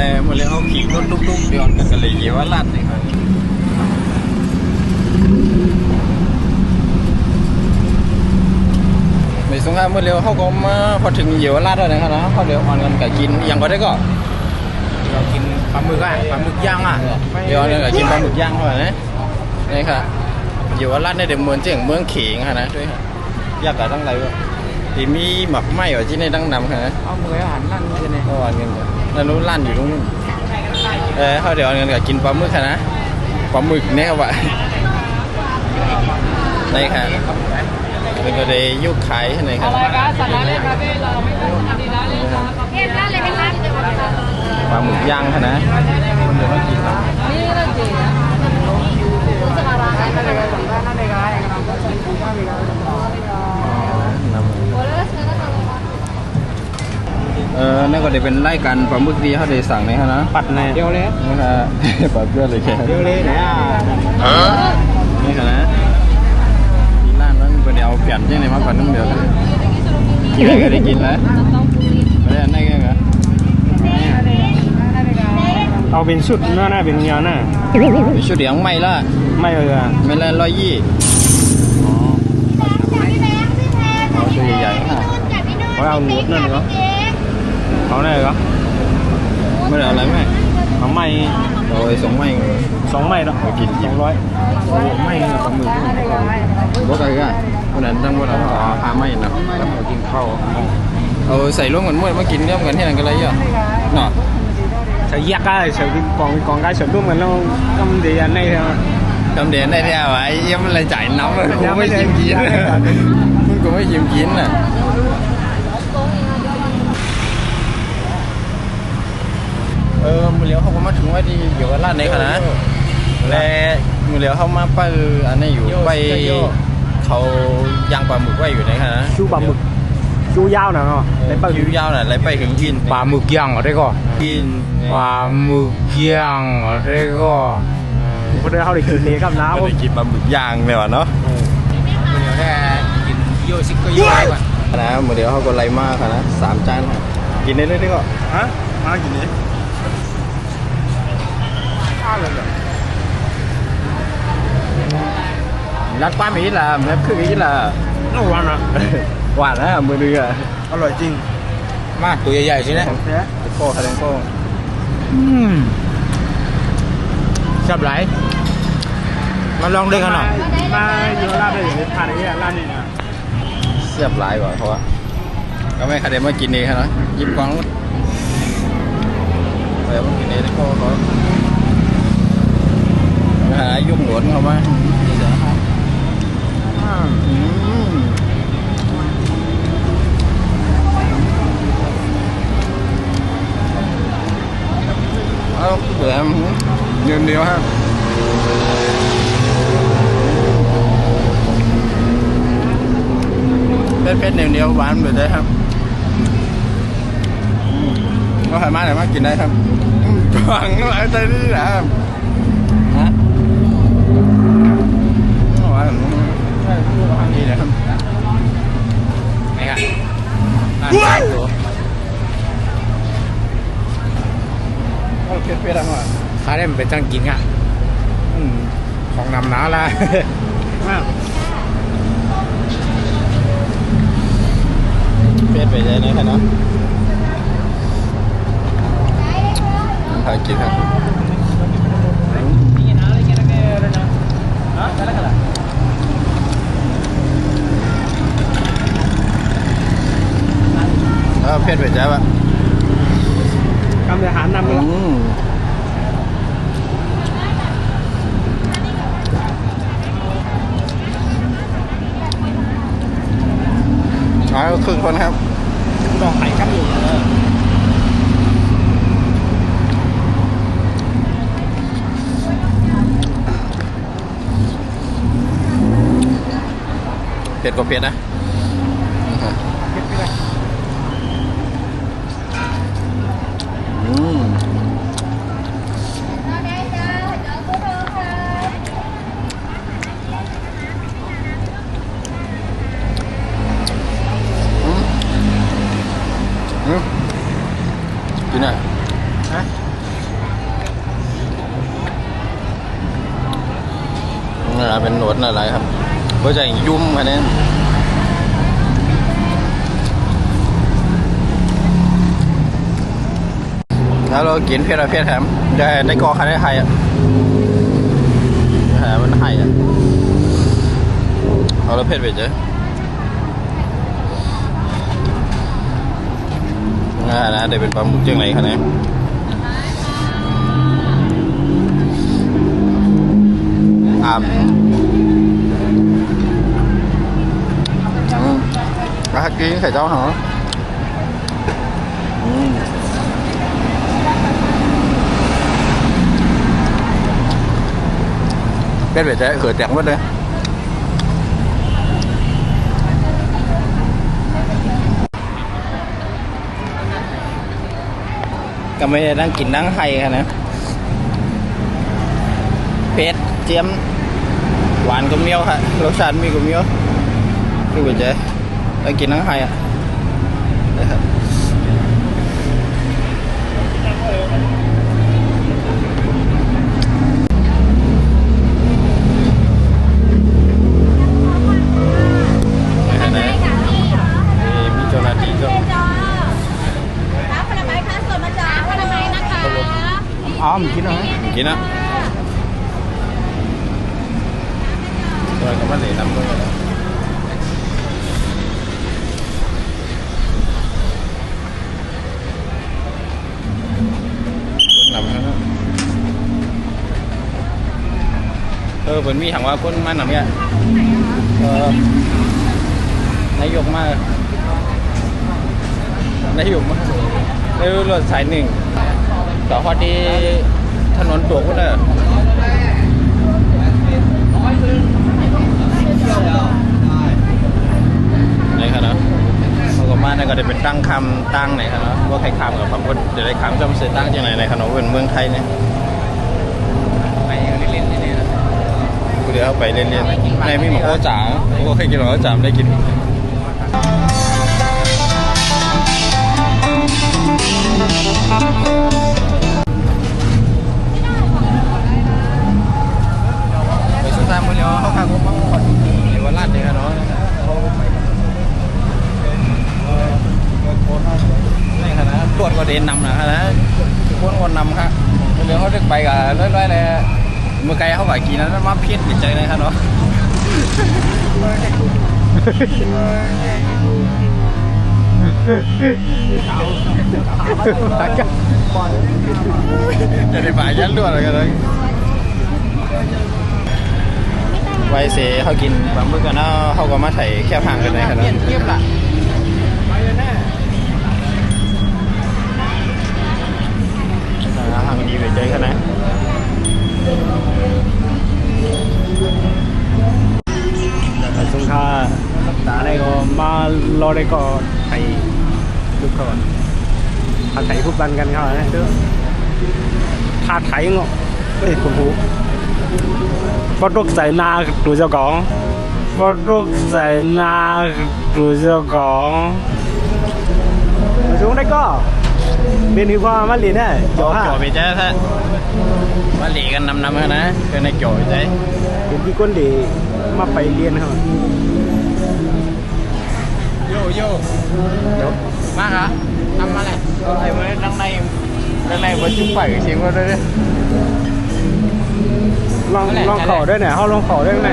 แต่เมื่อเรื่องเขาขี่รถตุ๊กๆเดียวกันเลยเยาวราชนี่ครับในสงครามเมื่อเร็วเขาก็มาพอถึงเยาวราชแล้วนะครับเขาเดี๋ยวออนกันกับกินยังก็ได้ก็เรากินปลาหมึกอ่ะปลาหมึกย่างอ่ะเดี๋ยวเนี่ยกินปลาหมึกย่างเท่าไหร่นะนี่ค่ะอยู่ว่าร้านในเดมเมืองเจียงเมืองเขียงค่ะนะด้วยยากกับทั้งไรวะที่มีหมักไหม้ởที่ในดังนำค่ะนะเอามือหันนั่นนี่เลยก็วันเงินแล้วนู้นร้านอยู่ตรงนู้นเขาเดี๋ยวเงินกับกินปลาหมึกค่ะนะปลาหมึกเนี่ยครับนี่ค่ะเป็นก็ได้ยุคขายไหนครับปลาหมึกย่างค่ะนะคนเดียวไม่กินนั่นก็จะเป็นไล่กันปลาหมึกดีเขาได้สั่งในฮะนะปัดในเดียวเลยนี่ฮะปัดเพื่อเลยแค่เดียวเลยไหนนี่ค่ะนะที่ร้านนั้นเป็นเอาเปลี่ยนยังไงมาปัดน้ำเดียวเลยก็ได้กินแล้วไม่ได้นั่นไงเอาเป็นชุดหน้าเป็นยาวหน้าชุดเดียวไม่ละไม่เลยไม่ละ120ตัวใหญ่ๆค่ะเขาเอาหนวดนั่นเหรอเขาไหนเหรอไม่ได้อะไรไหมเขาไม่โอ้ย2 ไม้2 ไม้เนาะกิน200ไม่ปลาหมึกบอกอะไรกันวันนั้นตั้งวันเราหาไม่นะแล้วเรากินข้าวใส่ร่วมกันเมื่อกินร่วมกันที่นั่นกันเลยอ่ะเนาะใส่ยักษ์อะใส่กองcái sợiร่วมกันแล้วทำเดียนได้ใช่ไหมทำเดียนได้ที่อะไรยังมันเลยจ่ายน้ำเลยกูไม่ชิมกินมึงกูไม่ชิมกินน่ะมือเลี้ยวเขาก็มาถึงว่าที่อยู่กันร้านไหนคะนะและมือเลี้ยวเขามาไปอันนี้อยู่ไปเขาย่างปลาหมึกไว้อยู่ไหนคะนะชูปลาหมึกชูยาวหน่อยเนาะไรไปชูยาวหน่อยไรไปถึงกินปลาหมึกย่างอะไรก็กินปลาหมึกย่างอะไรก็พอได้เขาได้กินเลยครับน้าได้กินปลาหมึกย่างเลยวะเนาะมือเลี้ยวได้กินโยชิก็โยนะมือเลี้ยวเขาก็ไล่มากค่ะนะ3 จานกินได้เลยดีก็ฮะมากินเลยรัดป้ามีlà mépคือนี้là nóหวานอ่ะหวานนะมือดีอ่ะอร่อยจริงมากตัวใหญ่ๆใช่ไหมโก้คาเดนโก้ชอบไหลมาลองด้วยกันหน่อยมาเยอะร้านได้อย่างนี้ทานอะไรร้านนี้นะเสียบหลายกว่าเพราะว่าก็ไม่คาเดนมากินเองนะยิบกองเดี๋ยวมากินเองก็เขาหายุ่งหลวนเขามาเดี๋ยวเดียวฮะเพชรเดียวหวานเลยได้ครับก็หายมาไหนมากินได้ครับหวังอะไรใจนี่แหละฮะหวานใช่หวานดีนะครับไงครับเพชรอะไรข้าได้มันเป็นจังกินอ่ะของนำหนาละเพชรไปใจไหนคะเนาะทานกินครับเพชรไปใจปะกำลังหานำเลยครึ่งคนครับดอกไข่ครับอยู่เผ็ดกว่าเผ็ดนะเผ็ดไปเลยกินอ่ะ เป็นหนวดอะไรครับก็จะยุ่มกันเนี่ยแล้วเรากินเพชรเพชรแถมได้กอคันได้ไทยอ่ะมันไทยอ่ะเอาแล้วเพชรไปเจอนะเดี๋ยวเป็นปลาหมึกจังไหนคะเนี่ยกินไข่เจ้าเหรอเป็ดเป็ดเขือแตกหมดเลยก็ไม่ได้นั่งกินนั่งไห้กันนะเป็ดเจียมหวานกับเมียวค่ะรสชาติมีกับเมียวคือเป็ดเจ๊ไปกินนั่งไห้อ่ะอ๋อมกินเหรอกินนะตัวก็มันเหลนำด้วยนำนะเป็นมีถังว่าคนมานำเนี่ยนายกมากนายกมากในรถสายหนึ่งต่อพอดีถนนตัวก็ได้ไหนครับเนาะเขาก็มาในก็ได้เป็นตั้งคำตั้งไหนครับเนาะว่าใครคำกับบางคนจะได้คำจำเสียตั้งจังไหนครับเนาะเป็นเมืองไทยเนี่ยไปเล่นที่นี่นะกูเดี๋ยวไปเล่นในมีหมูโอจ๋าก็เคยกินหมูโอจ๋าได้กินไปสุดท้ายมื้อแล้วเขาข้างก็มาขอดเดี๋ยววันลาดเลยครับเนาะนี่ครับนะตรวจก็เดินนำนะครับนะคนนำครับเดี๋ยวเขาดึกไปกับเรื่อยๆเลยเมื่อไกลเขาไหวกี่นั้นมาเพี้ยนติดใจเลยครับเนาะจะได้บ่ายยันรวดอะไรกันเลยไว้เสียเขากินบางมื้อกันเนาะเขาก็มาไถแค่พังกันเลยครับเงียบละทางดีไปเจอกันนะสงค่าอะไรก็มารอได้ก็ไทยทุกคนถ้าไทยทุกวันกันเขานะเด้อถ้าไทยเงาะเอ้ยคุณผู้ก็ตกใส่นาดูเจ้าของก็ตกใส่นาดูเจ้าของมาช่วงได้ก็เป็นที่พ่อมาหลีเนี่ยจ่อไปเจ้าท่ามาหลีกันนำกันนะเป็นในจ่อไปเจ้เป็นที่ก้นดีมาไปเรียนเขาโย่มากครับทำมาเลยไอ้เมื่อดังในวันจุ๊บไปเสียงว่าด้วยลองขอด้วยเนี่ยเขาลองขอด้วยไหม